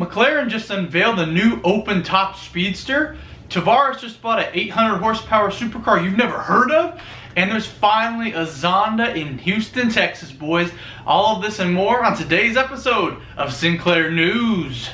McLaren just unveiled a new open-top speedster. Tavarish just bought an 800 horsepower supercar you've never heard of. And there's finally a Zonda in Houston, Texas, boys. All of this and more on today's episode of Sinclair News.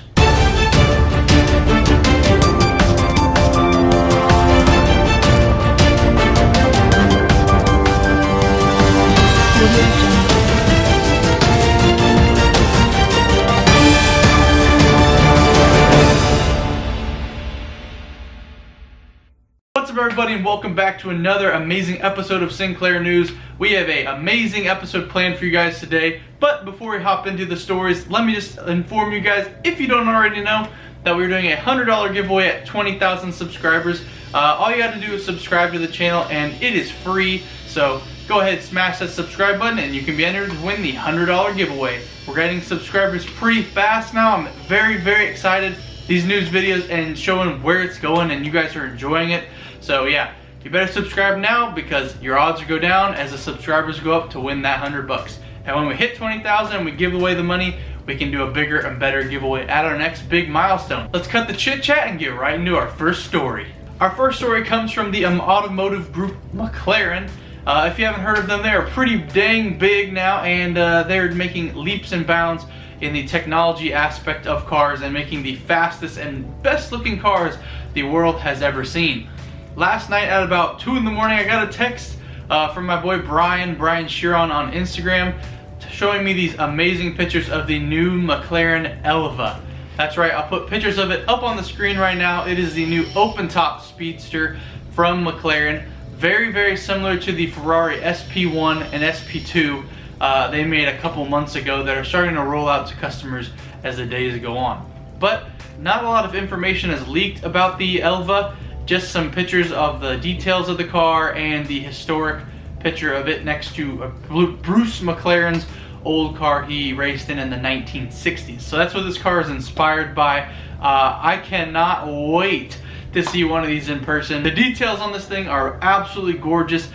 What's up, everybody, and welcome back to another amazing episode of Sinclair News. We have an amazing episode planned for you guys today, but before we hop into the stories, let me just inform you guys, if you don't already know, that we're doing a $100 giveaway at 20,000 subscribers. All you got to do is subscribe to the channel, and it is free, so go ahead, smash that subscribe button, and you can be entered to win the $100 giveaway. We're getting subscribers pretty fast now. I'm very excited. These news videos and showing where it's going, and you guys are enjoying it. So yeah, you better subscribe now because your odds go down as the subscribers go up to win that 100 bucks. And when we hit 20,000 and we give away the money, we can do a bigger and better giveaway at our next big milestone. Let's cut the chit chat and get right into our first story. Our first story comes from the automotive group Mclaren. If you haven't heard of them, they're pretty dang big now, and they're making leaps and bounds in the technology aspect of cars and making the fastest and best looking cars the world has ever seen. Last night at about 2 in the morning, I got a text from my boy Brian Sheeron on Instagram showing me these amazing pictures of the new Mclaren ELVA. That's right, I'll put pictures of it up on the screen right now. It is the new open-top speedster from McLaren. Very similar to the Ferrari SP1 and SP2 they made a couple months ago that are starting to roll out to customers as the days go on. But not a lot of information is leaked about the ELVA. Just some pictures of the details of the car and the historic picture of it next to Bruce McLaren's old car he raced in the 1960s. So that's what this car is inspired by. I cannot wait to see one of these in person. The details on this thing are absolutely gorgeous,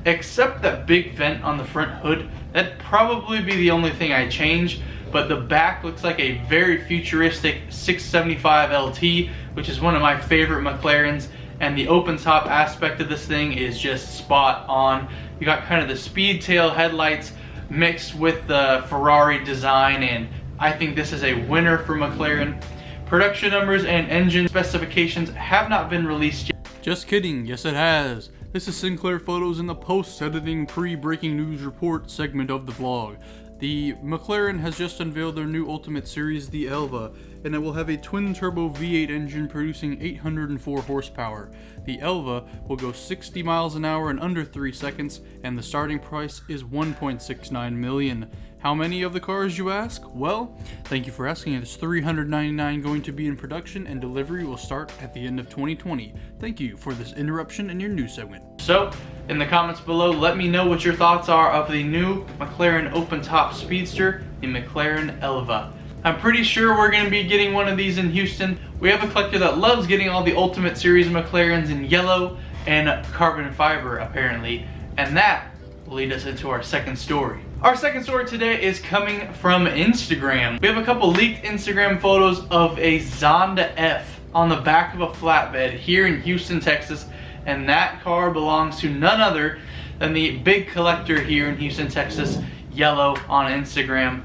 except that big vent on the front hood. That'd probably be the only thing I change. But the back looks like a very futuristic 675 LT, which is one of my favorite McLarens. And the open top aspect of this thing is just spot on. You got kind of the speed tail headlights mixed with the Ferrari design, and I think this is a winner for McLaren. Production numbers and engine specifications have not been released yet. Just kidding, yes it has. This is Sinclair Photos in the post-editing pre-breaking news report segment of the vlog. The McLaren has just unveiled their new Ultimate Series, the ELVA, and it will have a twin-turbo V8 engine producing 804 horsepower. The ELVA will go 60 miles an hour in under 3 seconds, and the starting price is $1.69 million. How many of the cars, you ask? Well, thank you for asking. It's 399 going to be in production, and delivery will start at the end of 2020. Thank you for this interruption in your news segment. So, in the comments below, let me know what your thoughts are of the new McLaren open-top speedster, the McLaren ELVA. I'm pretty sure we're going to be getting one of these in Houston. We have a collector that loves getting all the Ultimate Series McLarens in yellow and carbon fiber, apparently, and that will lead us into our second story. Our second story today is coming from Instagram. We have a couple leaked Instagram photos of a Zonda F on the back of a flatbed here in Houston, Texas, and that car belongs to none other than the big collector here in Houston, Texas, Yellow on Instagram.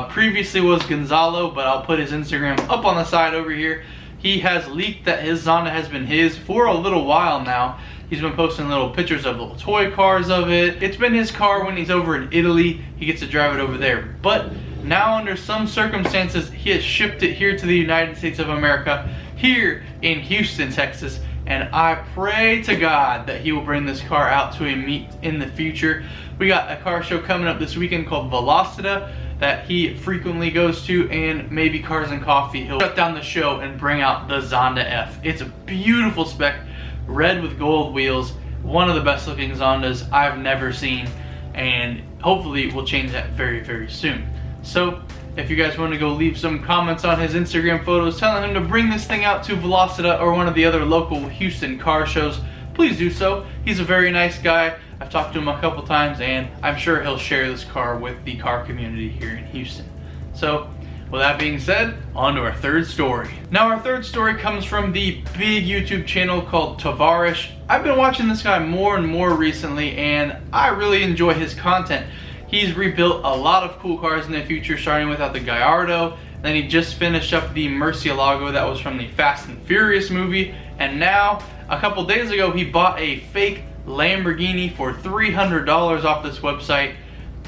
Previously was Gonzalo, but I'll put his Instagram up on the side over here. He has leaked that his Zonda has been his for a little while now. He's been posting little pictures of little toy cars of it. It's been his car when he's over in Italy. He gets to drive it over there. But now under some circumstances, he has shipped it here to the United States of America, here in Houston, Texas. And I pray to God that he will bring this car out to a meet in the future. We got a car show coming up this weekend called Velocita that he frequently goes to, and maybe Cars and Coffee. He'll shut down the show and bring out the Zonda F. It's a beautiful spec, red with gold wheels, one of the best looking Zondas I've never seen, and hopefully we'll change that very soon. So if you guys want to go leave some comments on his Instagram photos telling him to bring this thing out to Velocita or one of the other local Houston car shows, please do so. He's a very nice guy. I've talked to him a couple times, and I'm sure he'll share this car with the car community here in Houston. So With that being said, on to our third story. Now our third story comes from the big YouTube channel called Tavarish. I've been watching this guy more and more recently, and I really enjoy his content. He's rebuilt a lot of cool cars in the future, starting with the Gallardo. Then he just finished up the Murcielago that was from the Fast and Furious movie. And now, a couple days ago, he bought a fake Lamborghini for $300 off this website,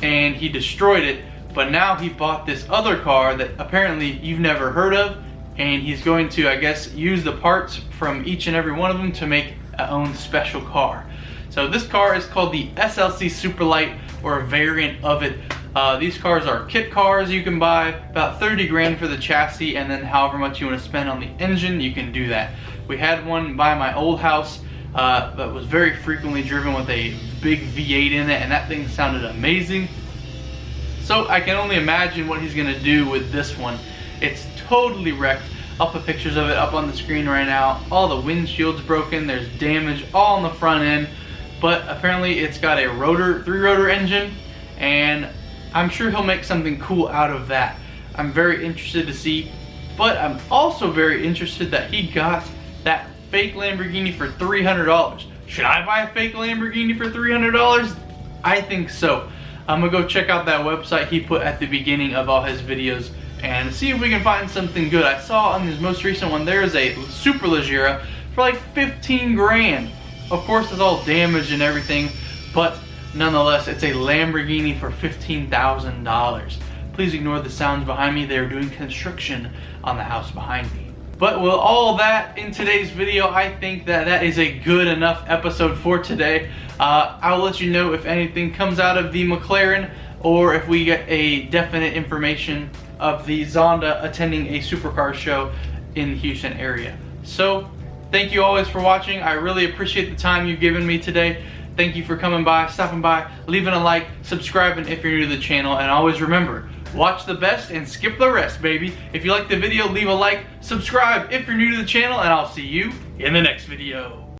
and he destroyed it. But now he bought this other car that apparently you've never heard of, and he's going to, I guess, use the parts from each and every one of them to make a own special car. So this car is called the SLC Superlight, or a variant of it. These cars are kit cars. You can buy about 30 grand for the chassis, and then however much you want to spend on the engine, you can do that. We had one by my old house that was very frequently driven with a big V8 in it, and that thing sounded amazing. So I can only imagine what he's gonna do with this one. It's totally wrecked. I'll put pictures of it up on the screen right now. All the windshield's broken, there's damage all on the front end, but apparently it's got a three-rotor engine, and I'm sure he'll make something cool out of that. I'm very interested to see, but I'm also very interested that he got that fake Lamborghini for $300. Should I buy a fake Lamborghini for $300? I think so. I'm gonna go check out that website he put at the beginning of all his videos and see if we can find something good. I saw on his most recent one there is a Superleggera for like 15 grand. Of course it's all damaged and everything, but nonetheless it's a Lamborghini for $15,000. Please ignore the sounds behind me. They're doing construction on the house behind me. But with all that in today's video, I think that is a good enough episode for today. I'll let you know if anything comes out of the McLaren, or if we get a definite information of the Zonda attending a Supercar show in the Houston area. So thank you always for watching. I really appreciate the time you've given me today. Thank you for coming by, stopping by, leaving a like, subscribing if you're new to the channel, and always remember, watch the best and skip the rest, baby. If you liked the video, leave a like, subscribe if you're new to the channel, and I'll see you in the next video.